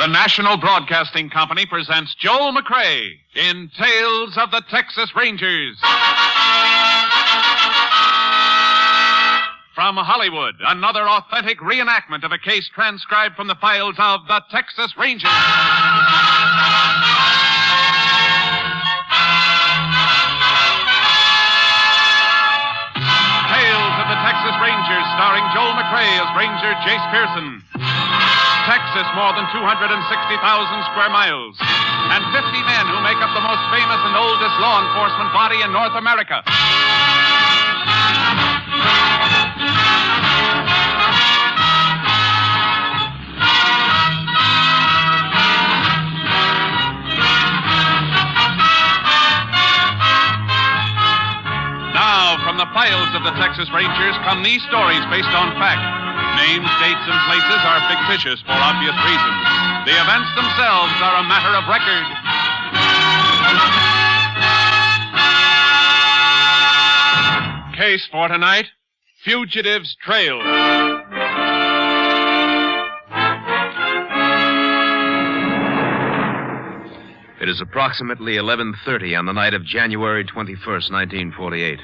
The National Broadcasting Company presents Joel McCrea in Tales of the Texas Rangers. From Hollywood, another authentic reenactment of a case transcribed from the files of the Texas Rangers. Tales of the Texas Rangers, starring Joel McCrea as Ranger Jace Pearson. Texas, more than 260,000 square miles, and 50 men who make up the most famous and oldest law enforcement body in North America. Now, from the files of the Texas Rangers come these stories based on fact. Names, dates, and places are fictitious for obvious reasons. The events themselves are a matter of record. Case for tonight, Fugitive's Trail. It is approximately 11:30 on the night of January 21st, 1948.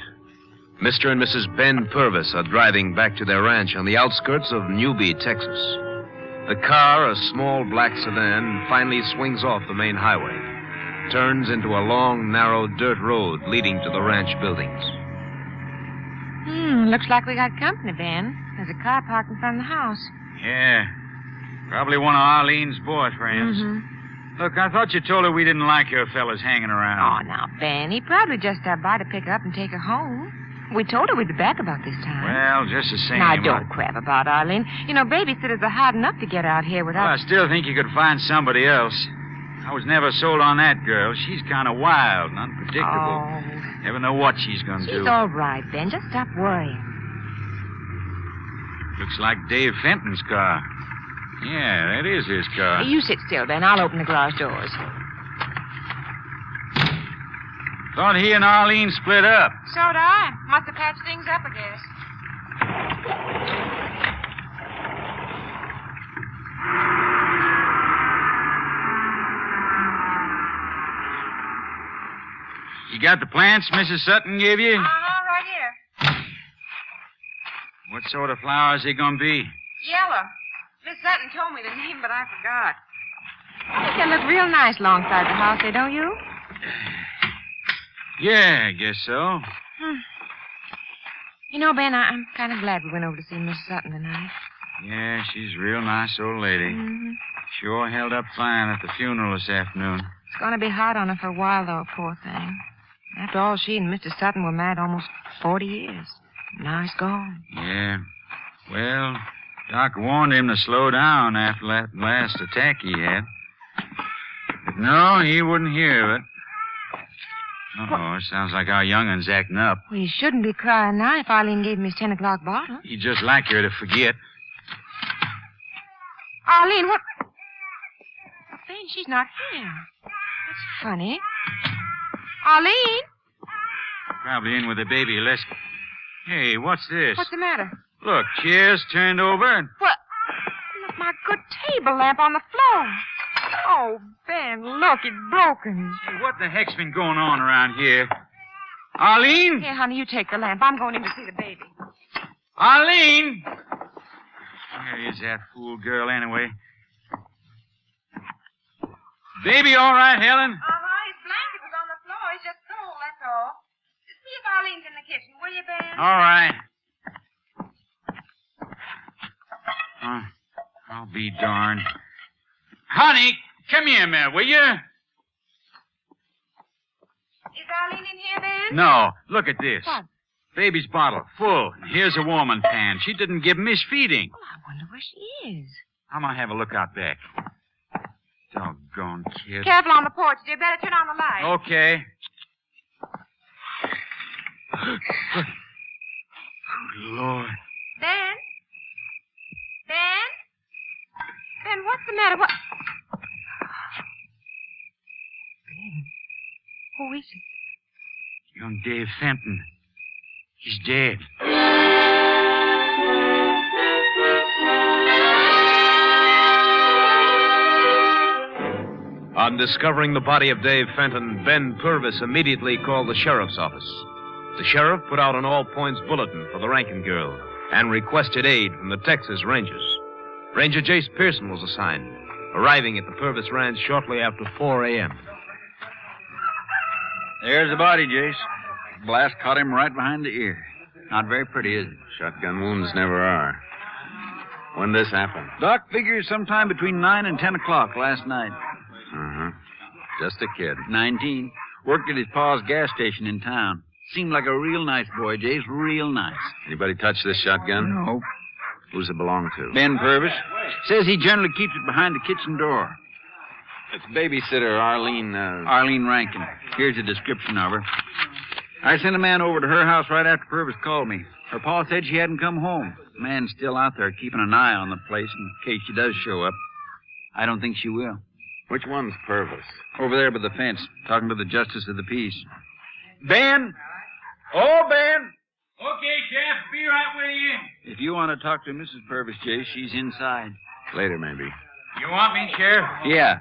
Mr. and Mrs. Ben Purvis are driving back to their ranch on the outskirts of Newby, Texas. The car, a small black sedan, finally swings off the main highway, turns into a long, narrow dirt road leading to the ranch buildings. Looks like we got company, Ben. There's a car parked in front of the house. Yeah. Probably one of Arlene's boyfriends. Look, I thought you told her we didn't like her fellas hanging around. Oh, now, Ben, he probably just stopped by to pick her up and take her home. We told her we'd be back about this time. Well, just the same. Now, don't crap about Arlene. You know, babysitters are hard enough to get out here without... Well, I still think you could find somebody else. I was never sold on that girl. She's kind of wild and unpredictable. Oh. Never know what she's going to do. She's all right, Ben. Just stop worrying. Looks like Dave Fenton's car. Yeah, that is his car. You sit still, Ben. I'll open the garage doors. Thought he and Arlene split up. So did I. Must have patched things up, I guess. You got the plants Mrs. Sutton gave you? Right here. What sort of flowers they gonna be? Yellow. Miss Sutton told me the name, but I forgot. I think they look real nice alongside the house, they don't you? Yeah, I guess so. You know, Ben, I'm kind of glad we went over to see Miss Sutton tonight. Yeah, she's a real nice old lady. Sure held up fine at the funeral this afternoon. It's going to be hard on her for a while, though, poor thing. After all, she and Mr. Sutton were married almost 40 years. Now he's gone. Yeah. Well, Doc warned him to slow down after that last attack he had. But no, he wouldn't hear of it. Uh-oh, it sounds like our young'un's acting up. Well, he shouldn't be crying now if Arlene gave him his 10 o'clock bottle. He'd just like her to forget. Arlene, what? Oh, Ben, she's not here. That's funny. Arlene? Probably in with the baby. Let's... Hey, what's this? What's the matter? Look, chairs turned over and... What? Look, my good table lamp on the floor. Oh, Ben, look, it's broken. Hey, what the heck's been going on around here? Arlene? Here, honey, you take the lamp. I'm going in to see the baby. Arlene! Where is that fool girl anyway? Baby all right, Helen? His blanket was on the floor. He's just cold, that's all. See if Arlene's in the kitchen, will you, Ben? All right. I'll be darned. Honey, come here a minute, will you? Is Arlene in here, Ben? No, look at this. What? Baby's bottle, full. Here's a warming pan. She didn't give him his feeding. Oh, I wonder where she is. I'm going to have a look out back. Doggone kid. Careful on the porch, dear. Better turn on the light. Okay. Good Lord. Ben? Ben? Ben, what's the matter? What? Ben, who is it? Young Dave Fenton. He's dead. On discovering the body of Dave Fenton, Ben Purvis immediately called the sheriff's office. The sheriff put out an all-points bulletin for the Rankin girl and requested aid from the Texas Rangers. Ranger Jace Pearson was assigned, arriving at the Purvis Ranch shortly after 4 a.m. There's the body, Jace. Blast caught him right behind the ear. Not very pretty, is it? Shotgun wounds never are. When this happened? Doc figures sometime between 9 and 10 o'clock last night. Uh-huh. Just a kid. 19. Worked at his pa's gas station in town. Seemed like a real nice boy, Jace. Real nice. Anybody touch this shotgun? No. Who's it belong to? Ben Purvis. Says he generally keeps it behind the kitchen door. It's babysitter Arlene, Arlene Rankin. Here's a description of her. I sent a man over to her house right after Purvis called me. Her pa said she hadn't come home. The man's still out there keeping an eye on the place in case she does show up. I don't think she will. Which one's Purvis? Over there by the fence, talking to the justice of the peace. Ben! Oh, Ben! Okay, Sheriff, be right with you. If you want to talk to Mrs. Purvis, Jace, she's inside. Later, maybe. You want me, Sheriff? Yeah.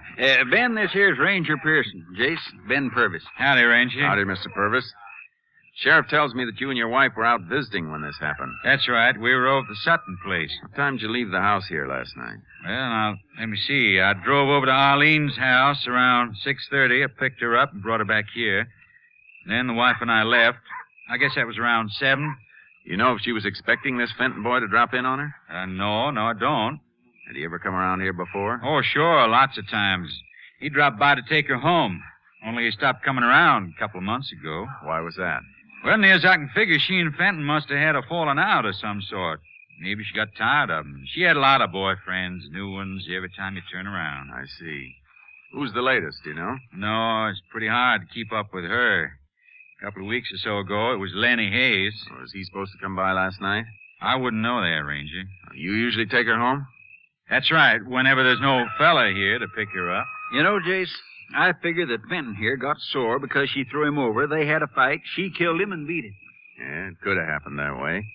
Ben, this here's Ranger Pearson. Jace, Ben Purvis. Howdy, Ranger. Howdy, Mr. Purvis. Sheriff tells me that you and your wife were out visiting when this happened. That's right. We were over at the Sutton place. What time did you leave the house here last night? Well, now, let me see. I drove over to Arlene's house around 6:30. I picked her up and brought her back here. Then the wife and I left. I guess that was around 7. You know if she was expecting this Fenton boy to drop in on her? No, I don't. Had he ever come around here before? Oh, sure, lots of times. He dropped by to take her home. Only he stopped coming around a couple of months ago. Why was that? Well, near as I can figure, she and Fenton must have had a falling out of some sort. Maybe she got tired of him. She had a lot of boyfriends, new ones, every time you turn around. I see. Who's the latest, do you know? No, it's pretty hard to keep up with her. A couple of weeks or so ago, it was Lenny Hayes. Was he supposed to come by last night? I wouldn't know that, Ranger. You usually take her home? That's right, whenever there's no fella here to pick her up. You know, Jace, I figure that Fenton here got sore because she threw him over. They had a fight. She killed him and beat him. Yeah, it could have happened that way.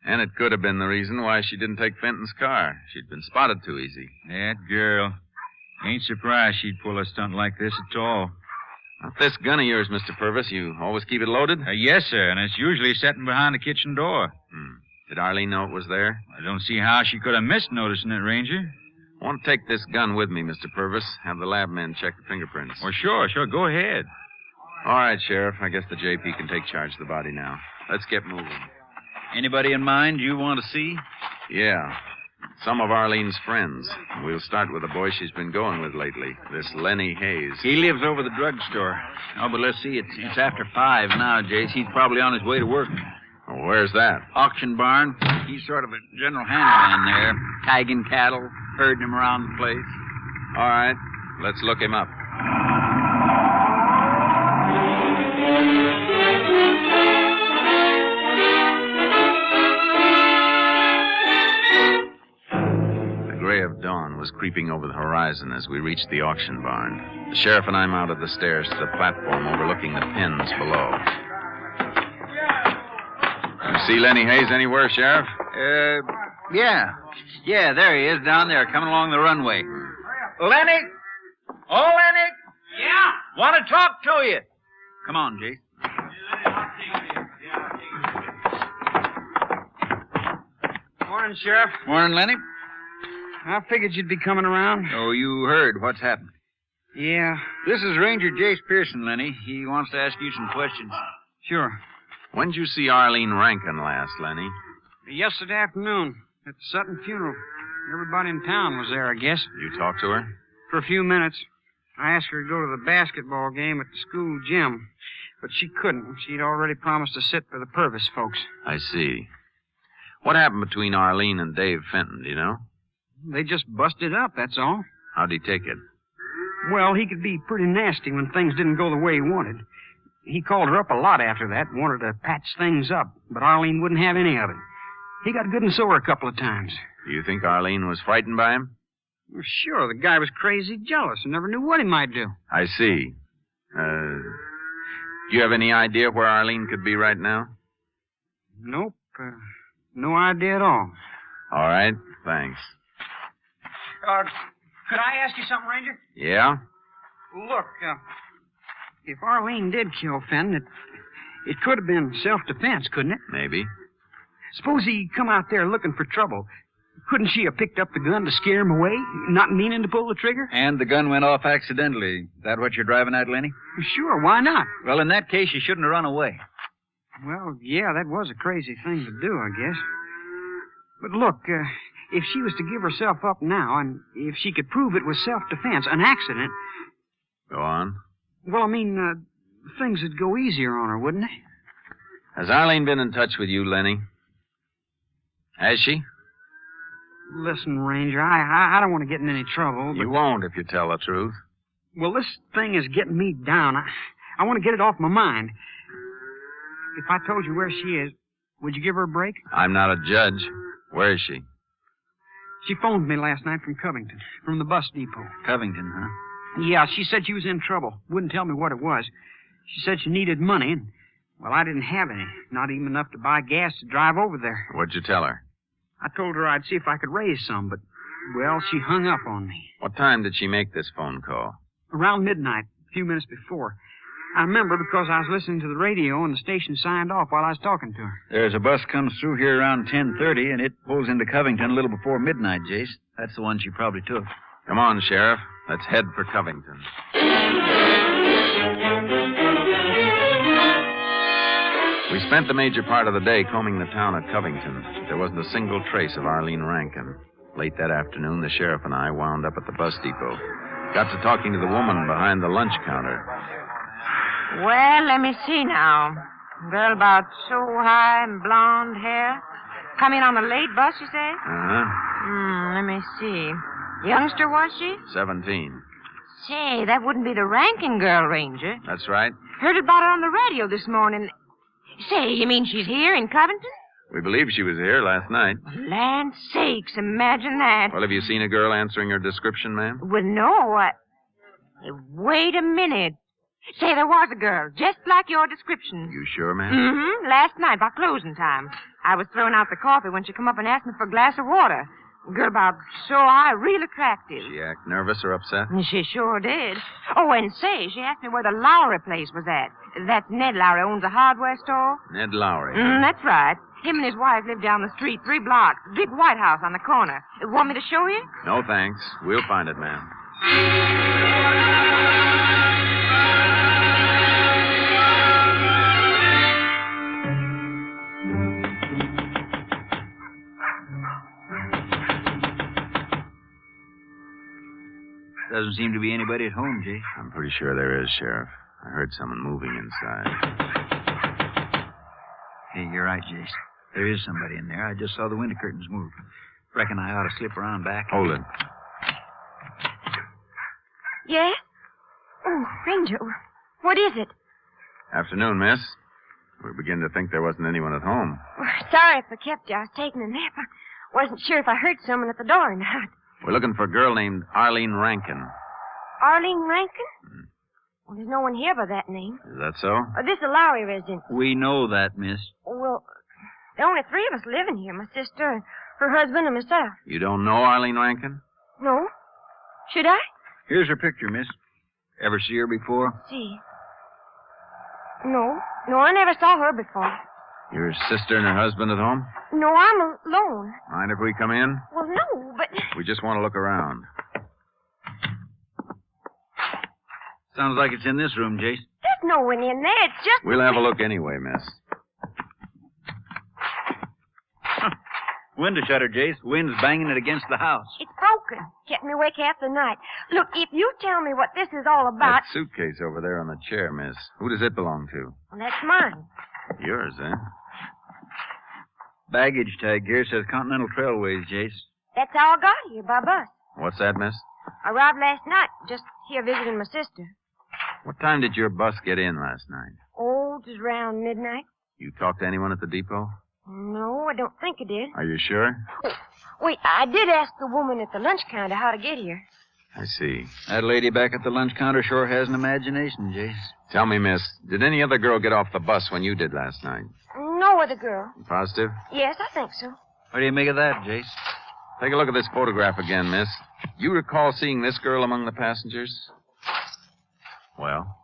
And it could have been the reason why she didn't take Fenton's car. She'd been spotted too easy. That girl. Ain't surprised she'd pull a stunt like this at all. Not this gun of yours, Mr. Purvis. You always keep it loaded? Yes, sir, and it's usually sitting behind the kitchen door. Did Arlene know it was there? I don't see how she could have missed noticing it, Ranger. I want to take this gun with me, Mr. Purvis. Have the lab men check the fingerprints. Well, sure. Go ahead. All right, Sheriff. I guess the JP can take charge of the body now. Let's get moving. Anybody in mind you want to see? Yeah. Some of Arlene's friends. We'll start with the boy she's been going with lately, this Lenny Hayes. He lives over the drugstore. Oh, but let's see. It's after 5 now, Jace. He's probably on his way to work. Oh, where's that? Auction barn. He's sort of a general handyman there, tagging cattle, herding them around the place. All right. Let's look him up. The gray of dawn was creeping over the horizon as we reached the auction barn. The sheriff and I mounted the stairs to the platform overlooking the pens below. You see Lenny Hayes anywhere, Sheriff? Yeah. Yeah, there he is, down there, coming along the runway. Lenny! Oh, Lenny! Yeah? Want to talk to you. Come on, Jace. Morning, Sheriff. Morning, Lenny. I figured you'd be coming around. Oh, you heard what's happened. Yeah, This is Ranger Jace Pearson, Lenny. He wants to ask you some questions. sure. When'd you see Arlene Rankin last, Lenny? Yesterday afternoon at the Sutton funeral. Everybody in town was there, I guess. You talked to her? For a few minutes. I asked her to go to the basketball game at the school gym, but she couldn't. She'd already promised to sit for the Purvis folks. I see. What happened between Arlene and Dave Fenton, do you know? They just busted up, that's all. How'd he take it? Well, he could be pretty nasty when things didn't go the way he wanted. He called her up a lot after that, wanted to patch things up, but Arlene wouldn't have any of it. He got good and sore a couple of times. Do you think Arlene was frightened by him? Well, sure, the guy was crazy jealous and never knew what he might do. I see. Do you have any idea where Arlene could be right now? Nope, no idea at all. All right, thanks. Could I ask you something, Ranger? Yeah? Look, if Arlene did kill Fenton, it could have been self-defense, couldn't it? Maybe. Suppose he come out there looking for trouble. Couldn't she have picked up the gun to scare him away, not meaning to pull the trigger? And the gun went off accidentally. Is that what you're driving at, Lenny? Sure, why not? Well, in that case, she shouldn't have run away. Well, yeah, that was a crazy thing to do, I guess. But look, if she was to give herself up now, and if she could prove it was self-defense, an accident... Go on. Well, I mean, things would go easier on her, wouldn't they? Has Arlene been in touch with you, Lenny? Has she? Listen, Ranger, I don't want to get in any trouble, but... You won't if you tell the truth. Well, this thing is getting me down. I want to get it off my mind. If I told you where she is, would you give her a break? I'm not a judge. Where is she? She phoned me last night from Covington, from the bus depot. Covington, huh? Yeah, she said she was in trouble. Wouldn't tell me what it was. She said she needed money, and, well, I didn't have any. Not even enough to buy gas to drive over there. What'd you tell her? I told her I'd see if I could raise some, but, well, she hung up on me. What time did she make this phone call? Around midnight, a few minutes before. I remember because I was listening to the radio and the station signed off while I was talking to her. There's a bus comes through here around 10:30, and it pulls into Covington a little before midnight, Jace. That's the one she probably took. Come on, Sheriff. Let's head for Covington. We spent the major part of the day combing the town of Covington. There wasn't a single trace of Arlene Rankin. Late that afternoon, the sheriff and I wound up at the bus depot. Got to talking to the woman behind the lunch counter. Well, let me see now. Girl about so high and blonde hair. Come in on a late bus, you say? Uh-huh. Let me see. Youngster, was she? 17. Say, that wouldn't be the Rankin girl, Ranger. That's right. Heard about her on the radio this morning. Say, you mean she's here in Covington? We believe she was here last night. Land sakes, imagine that. Well, have you seen a girl answering her description, ma'am? Well, no, Hey, wait a minute. Say, there was a girl, just like your description. You sure, ma'am? Mm-hmm. Last night, by closing time. I was throwing out the coffee when she come up and asked me for a glass of water. Girl about so high, real attractive. She act nervous or upset? She sure did. Oh, and say, she asked me where the Lowry place was at. That's Ned Lowry owns a hardware store. Ned Lowry. That's right. Him and his wife live down the street 3 blocks. Big white house on the corner. Want me to show you? No, thanks. We'll find it, ma'am. Doesn't seem to be anybody at home, Jay. I'm pretty sure there is, Sheriff. I heard someone moving inside. Hey, you're right, Jace. There is somebody in there. I just saw the window curtains move. Reckon I ought to slip around back. Hold it. Yes? Oh, Ranger, what is it? Afternoon, miss. We begin to think there wasn't anyone at home. Oh, sorry if I kept you. I was taking a nap. I wasn't sure if I heard someone at the door or not. We're looking for a girl named Arlene Rankin. Arlene Rankin? Well, there's no one here by that name. Is that so? This is a Lowry residence. We know that, miss. Well, there are only 3 of us living here. My sister, her husband, and myself. You don't know Arlene Rankin? No? Should I? Here's her picture, miss. Ever see her before? See. No, I never saw her before. Your sister and her husband at home? No, I'm alone. Mind if we come in? Well, no, but... We just want to look around. Sounds like it's in this room, Jace. There's no one in there. It's just... We'll have a look anyway, miss. Window shutter, Jace. Wind's banging it against the house. It's broken. Kept me awake half the night. Look, if you tell me what this is all about... That suitcase over there on the chair, miss. Who does it belong to? Well, that's mine. Yours, eh? Baggage tag here says Continental Trailways, Jace. That's how I got here, by bus. What's that, miss? I arrived last night, just here visiting my sister. What time did your bus get in last night? Oh, it was around midnight. You talked to anyone at the depot? No, I don't think I did. Are you sure? Wait, I did ask the woman at the lunch counter how to get here. I see. That lady back at the lunch counter sure has an imagination, Jace. Tell me, miss, did any other girl get off the bus when you did last night? No other girl. You positive? Yes, I think so. What do you make of that, Jace? Take a look at this photograph again, miss. You recall seeing this girl among the passengers? Well?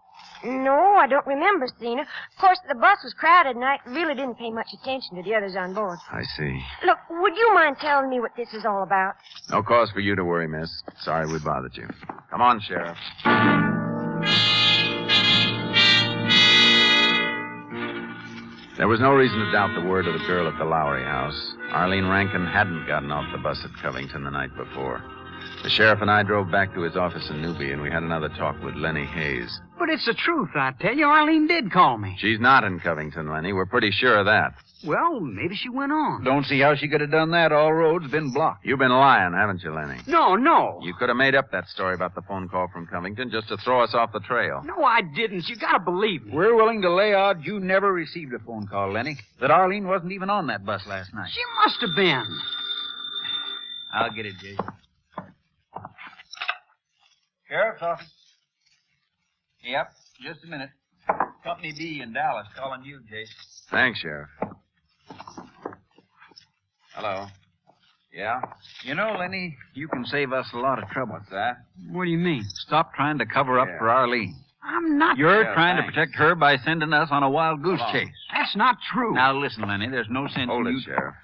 No, I don't remember seeing her. Of course, the bus was crowded, and I really didn't pay much attention to the others on board. I see. Look, would you mind telling me what this is all about? No cause for you to worry, miss. Sorry we bothered you. Come on, Sheriff. There was no reason to doubt the word of the girl at the Lowry house. Arlene Rankin hadn't gotten off the bus at Covington the night before. The sheriff and I drove back to his office in Newby, and we had another talk with Lenny Hayes. But it's the truth, I tell you. Arlene did call me. She's not in Covington, Lenny. We're pretty sure of that. Well, maybe she went on. Don't see how she could have done that. All roads been blocked. You've been lying, haven't you, Lenny? No. You could have made up that story about the phone call from Covington just to throw us off the trail. No, I didn't. You gotta believe me. We're willing to lay odds you never received a phone call, Lenny. That Arlene wasn't even on that bus last night. She must have been. I'll get it, Jason. Sheriff's office. Yep, just a minute. Company B in Dallas calling you, Jason. Thanks, Sheriff. Hello. Yeah? You know, Lenny, you can save us a lot of trouble. What's that? What do you mean? Stop trying to cover up for Arlene. I'm not. You're Yeah, trying thanks. to protect her by sending us on a wild goose Hold on. chase. That's not true. Now, listen, Lenny, there's no sense Hold in it, you... Sheriff.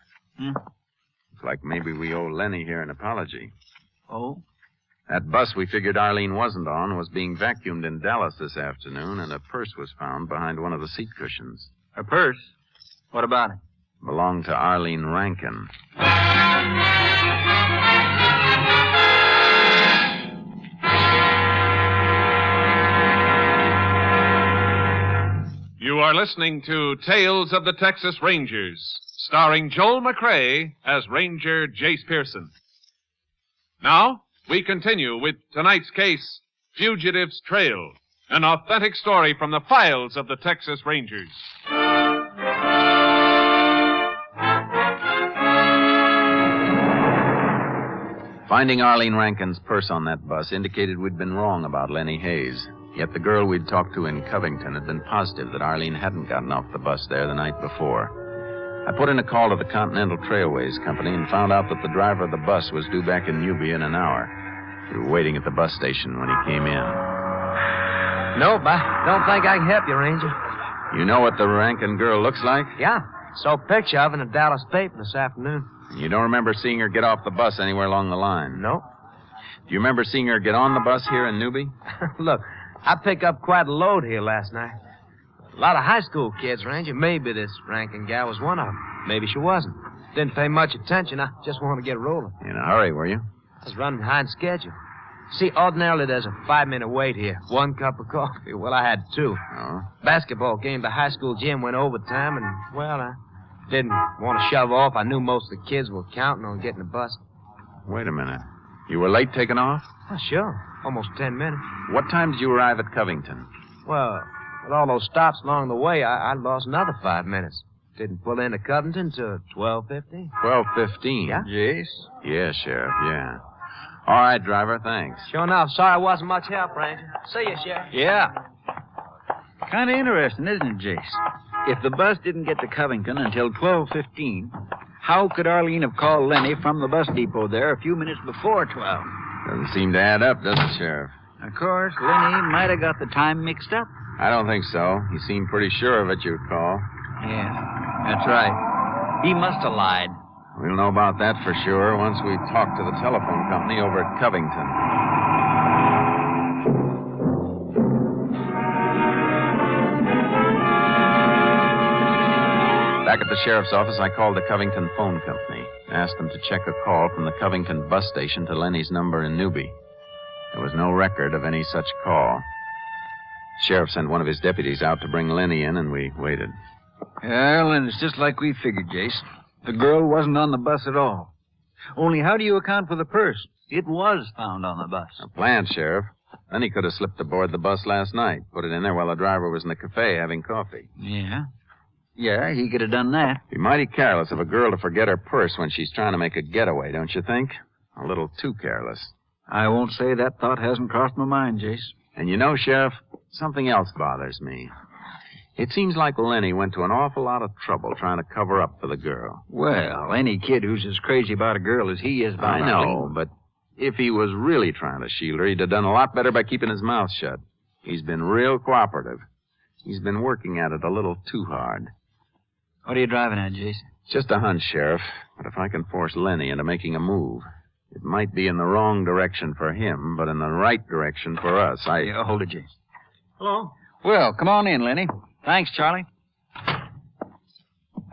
Looks like maybe we owe Lenny here an apology. Oh? That bus we figured Arlene wasn't on was being vacuumed in Dallas this afternoon, and a purse was found behind one of the seat cushions. A purse? What about it? Belonged to Arlene Rankin. You are listening to Tales of the Texas Rangers, starring Joel McCrea as Ranger Jace Pearson. Now, we continue with tonight's case, Fugitive's Trail, an authentic story from the files of the Texas Rangers. Finding Arlene Rankin's purse on that bus indicated we'd been wrong about Lenny Hayes. Yet the girl we'd talked to in Covington had been positive that Arlene hadn't gotten off the bus there the night before. I put in a call to the Continental Trailways Company and found out that the driver of the bus was due back in Newby in an hour. We were waiting at the bus station when he came in. Nope, I don't think I can help you, Ranger. You know what the Rankin girl looks like? Yeah, saw a picture of her in a Dallas paper this afternoon. You don't remember seeing her get off the bus anywhere along the line? Nope. Do you remember seeing her get on the bus here in Newby? Look, I picked up quite a load here last night. A lot of high school kids, Ranger. Maybe this Rankin gal was one of them. Maybe she wasn't. Didn't pay much attention. I just wanted to get rolling. In a hurry, were you? I was running behind schedule. See, ordinarily there's a 5-minute wait here. 1 cup of coffee. Well, I had 2. Oh? Basketball game, the high school gym went overtime, and, well, I didn't want to shove off. I knew most of the kids were counting on getting the bus. Wait a minute. You were late taking off? Oh, sure. Almost 10 minutes. What time did you arrive at Covington? Well, with all those stops along the way, I lost another 5 minutes. Didn't pull into Covington till 12:50. 12:15. Yeah? Jace? Yeah, Sheriff, yeah. All right, driver, thanks. Sure enough. Sorry I wasn't much help, Ranger. See you, Sheriff. Yeah. Kind of interesting, isn't it, Jace? If the bus didn't get to Covington until 12:15, how could Arlene have called Lenny from the bus depot there a few minutes before 12? Doesn't seem to add up, does it, Sheriff? Of course, Lenny might have got the time mixed up. I don't think so. He seemed pretty sure of it, you'd call. Yeah, that's right. He must have lied. We'll know about that for sure once we talk to the telephone company over at Covington. Back at the sheriff's office, I called the Covington phone company. Asked them to check a call from the Covington bus station to Lenny's number in Newby. There was no record of any such call. The sheriff sent one of his deputies out to bring Lenny in, and we waited. Well, and it's just like we figured, Jace. The girl wasn't on the bus at all. Only how do you account for the purse? It was found on the bus. A plan, Sheriff. Then he could have slipped aboard the bus last night, put it in there while the driver was in the cafe having coffee. Yeah? Yeah, he could have done that. Be mighty careless of a girl to forget her purse when she's trying to make a getaway, don't you think? A little too careless. I won't say that thought hasn't crossed my mind, Jace. And you know, Sheriff, something else bothers me. It seems like Lenny went to an awful lot of trouble trying to cover up for the girl. Well, any kid who's as crazy about a girl as he is about I know, Arlene. but if he was really trying to shield her, he'd have done a lot better by keeping his mouth shut. He's been real cooperative. He's been working at it a little too hard. What are you driving at, Jace? Just a hunch, Sheriff. But if I can force Lenny into making a move, it might be in the wrong direction for him, but in the right direction for us. Yeah, hold it, Jace. Hello? Well, come on in, Lenny. Thanks, Charlie.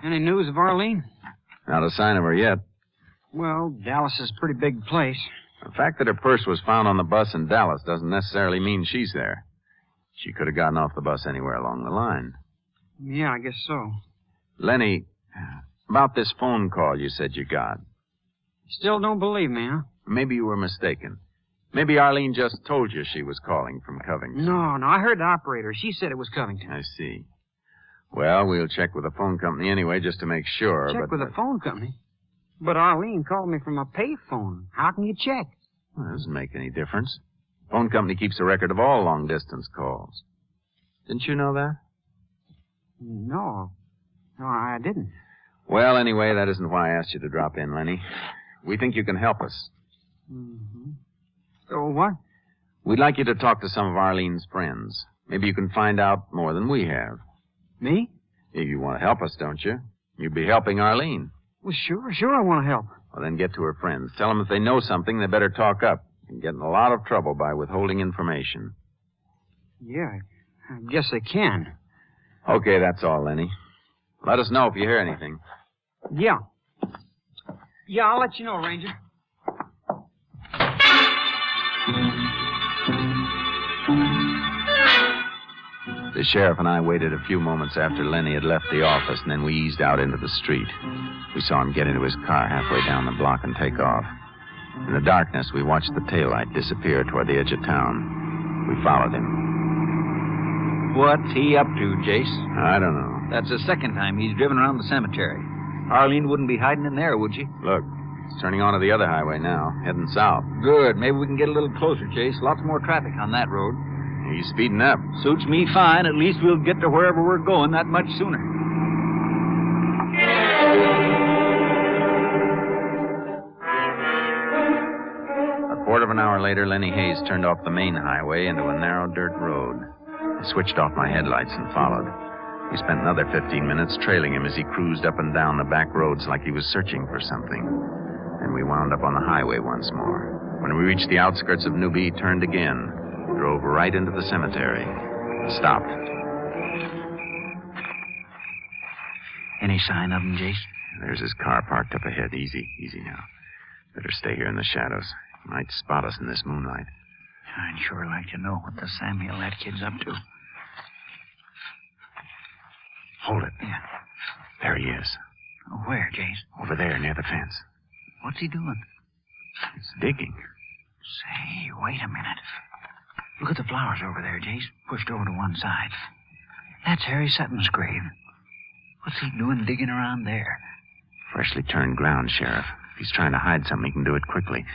Any news of Arlene? Not a sign of her yet. Well, Dallas is a pretty big place. The fact that her purse was found on the bus in Dallas doesn't necessarily mean she's there. She could have gotten off the bus anywhere along the line. Yeah, I guess so. Lenny, about this phone call you said you got. Still don't believe me, huh? Maybe you were mistaken. Maybe Arlene just told you she was calling from Covington. No, I heard the operator. She said it was Covington. I see. Well, we'll check with the phone company anyway just to make sure. Check with the phone company? But Arlene called me from a payphone. How can you check? Well, it doesn't make any difference. Phone company keeps a record of all long-distance calls. Didn't you know that? No, I didn't. Well, anyway, that isn't why I asked you to drop in, Lenny. We think you can help us. Mm-hmm. So what? We'd like you to talk to some of Arlene's friends. Maybe you can find out more than we have. Me? If you want to help us, don't you? You'd be helping Arlene. Well, sure I want to help. Well, then get to her friends. Tell them if they know something, they better talk up. You can get in a lot of trouble by withholding information. Yeah, I guess they can. Okay, that's all, Lenny. Let us know if you hear anything. Yeah. Yeah, I'll let you know, Ranger. The sheriff and I waited a few moments after Lenny had left the office, and then we eased out into the street. We saw him get into his car halfway down the block and take off. In the darkness, we watched the taillight disappear toward the edge of town. We followed him. What's he up to, Jace? I don't know. That's the second time he's driven around the cemetery. Arlene wouldn't be hiding in there, would she? Look, he's turning onto the other highway now, heading south. Good. Maybe we can get a little closer, Jace. Lots more traffic on that road. He's speeding up. Suits me fine. At least we'll get to wherever we're going that much sooner. A quarter of an hour later, Lenny Hayes turned off the main highway into a narrow dirt road. I switched off my headlights and followed. We spent another 15 minutes trailing him as he cruised up and down the back roads like he was searching for something. Then we wound up on the highway once more. When we reached the outskirts of Newby, he turned again, drove right into the cemetery, and stopped. Any sign of him, Jace? There's his car parked up ahead. Easy now. Better stay here in the shadows. He might spot us in this moonlight. I'd sure like to know what the Samuel that kid's up to. Hold it. Yeah. There he is. Oh, where, Jace? Over there, near the fence. What's he doing? He's digging. Say, wait a minute. Look at the flowers over there, Jace. Pushed over to one side. That's Harry Sutton's grave. What's he doing digging around there? Freshly turned ground, Sheriff. If he's trying to hide something, he can do it quickly.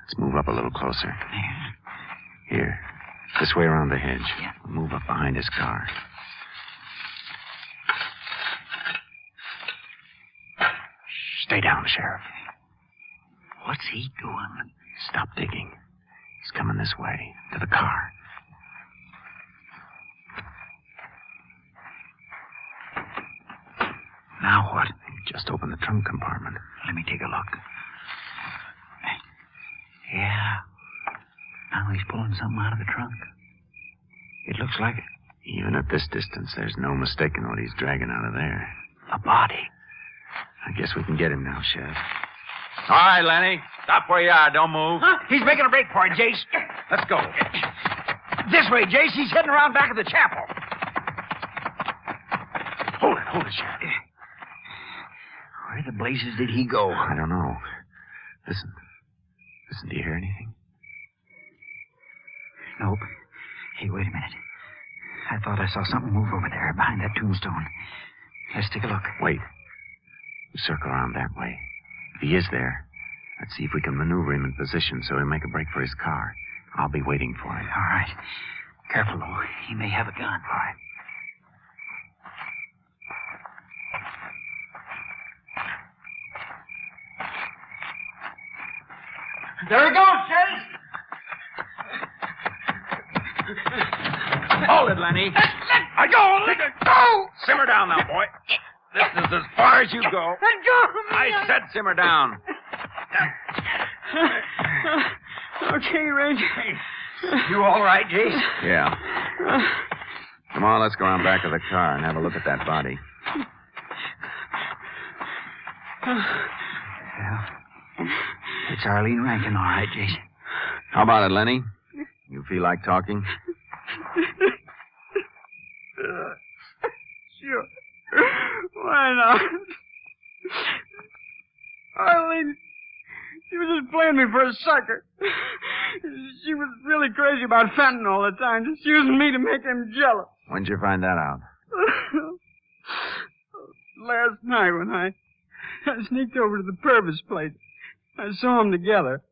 Let's move up a little closer. Yeah. Here. This way around the hedge. Yeah. We'll move up behind his car. Stay down, Sheriff. What's he doing? Stop digging. He's coming this way, to the car. Now what? He just opened the trunk compartment. Let me take a look. Yeah. Now he's pulling something out of the trunk. It looks like it. Even at this distance, there's no mistaking what he's dragging out of there. A body. I guess we can get him now, Sheriff. All right, Lenny. Stop where you are. Don't move. Huh? He's making a break for it, Jace. Let's go. This way, Jace. He's heading around back of the chapel. Hold it, Sheriff. Where the blazes did he go? I don't know. Listen, do you hear anything? Nope. Hey, wait a minute. I thought I saw something move over there behind that tombstone. Let's take a look. Wait. Circle around that way. If he is there, let's see if we can maneuver him in position so he'll make a break for his car. I'll be waiting for him. All right. Careful, though. He may have a gun. All right. There he goes, Jace. Hold it, Lenny. Let go! Let go! Simmer down now, boy. This is as far as you go. Let go of me. I said simmer down. Okay, Ranger. You all right, Jace? Yeah. Come on, let's go around back of the car and have a look at that body. Yeah. It's Arlene Rankin, all right, Jace. How about it, Lenny? You feel like talking? Sure. Why not? Arlene, she was just playing me for a sucker. She was really crazy about Fenton all the time, just using me to make him jealous. When'd you find that out? Last night when I sneaked over to the Purvis place. I saw them together.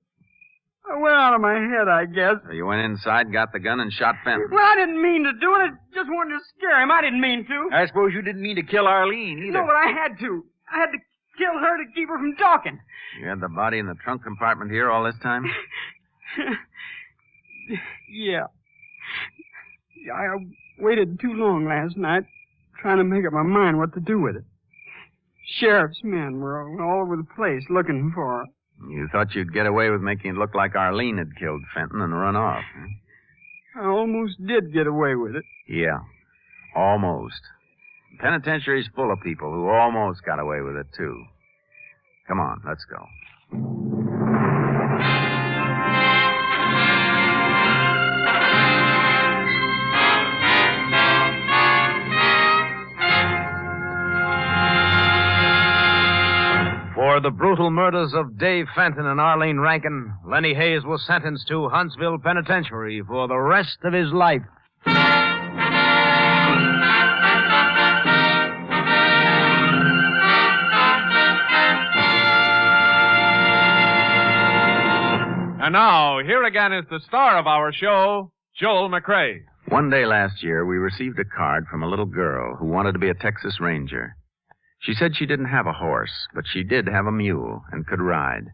I went out of my head, I guess. So you went inside, got the gun, and shot Fenton. Well, I didn't mean to do it. I just wanted to scare him. I didn't mean to. I suppose you didn't mean to kill Arlene either. No, but I had to. I had to kill her to keep her from talking. You had the body in the trunk compartment here all this time? Yeah. I waited too long last night, trying to make up my mind what to do with it. Sheriff's men were all over the place looking for her. You thought you'd get away with making it look like Arlene had killed Fenton and run off, huh? I almost did get away with it. Yeah, almost. The penitentiary's full of people who almost got away with it, too. Come on, let's go. For the brutal murders of Dave Fenton and Arlene Rankin, Lenny Hayes was sentenced to Huntsville Penitentiary for the rest of his life. And now, here again is the star of our show, Joel McCrea. One day last year, we received a card from a little girl who wanted to be a Texas Ranger. She said she didn't have a horse, but she did have a mule and could ride.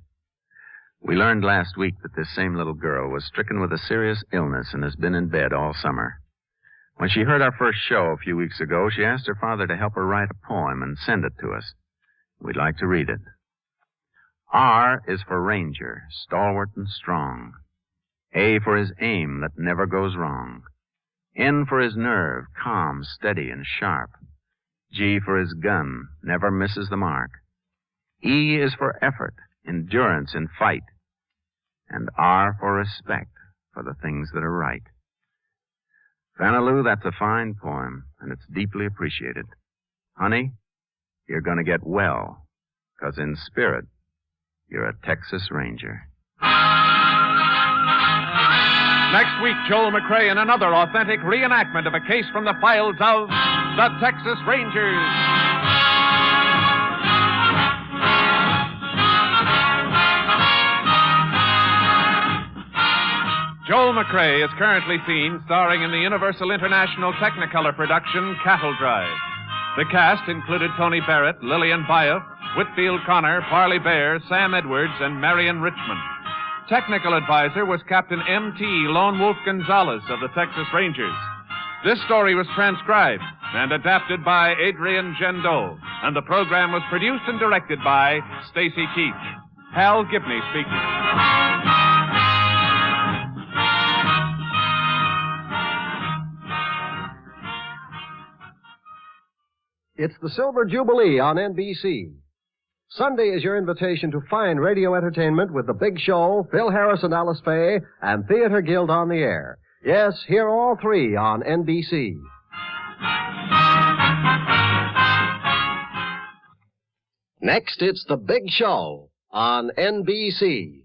We learned last week that this same little girl was stricken with a serious illness and has been in bed all summer. When she heard our first show a few weeks ago, she asked her father to help her write a poem and send it to us. We'd like to read it. R is for Ranger, stalwart and strong. A for his aim that never goes wrong. N for his nerve, calm, steady, and sharp. G for his gun, never misses the mark. E is for effort, endurance in fight. And R for respect for the things that are right. Vanaloo, that's a fine poem, and it's deeply appreciated. Honey, you're going to get well, 'cause in spirit, you're a Texas Ranger. Next week, Joel McCrea in another authentic reenactment of a case from the files of the Texas Rangers. Joel McCrea is currently seen starring in the Universal International Technicolor production Cattle Drive. The cast included Tony Barrett, Lillian Bayef, Whitfield Connor, Parley Bear, Sam Edwards, and Marion Richmond. Technical advisor was Captain M.T. Lone Wolf Gonzalez of the Texas Rangers. This story was transcribed and adapted by Adrian Gendot, and the program was produced and directed by Stacy Keith. Hal Gibney speaking. It's the Silver Jubilee on NBC. Sunday is your invitation to fine radio entertainment with The Big Show, Phil Harris and Alice Faye, and Theater Guild on the Air. Yes, hear all three on NBC. Next, it's The Big Show on NBC.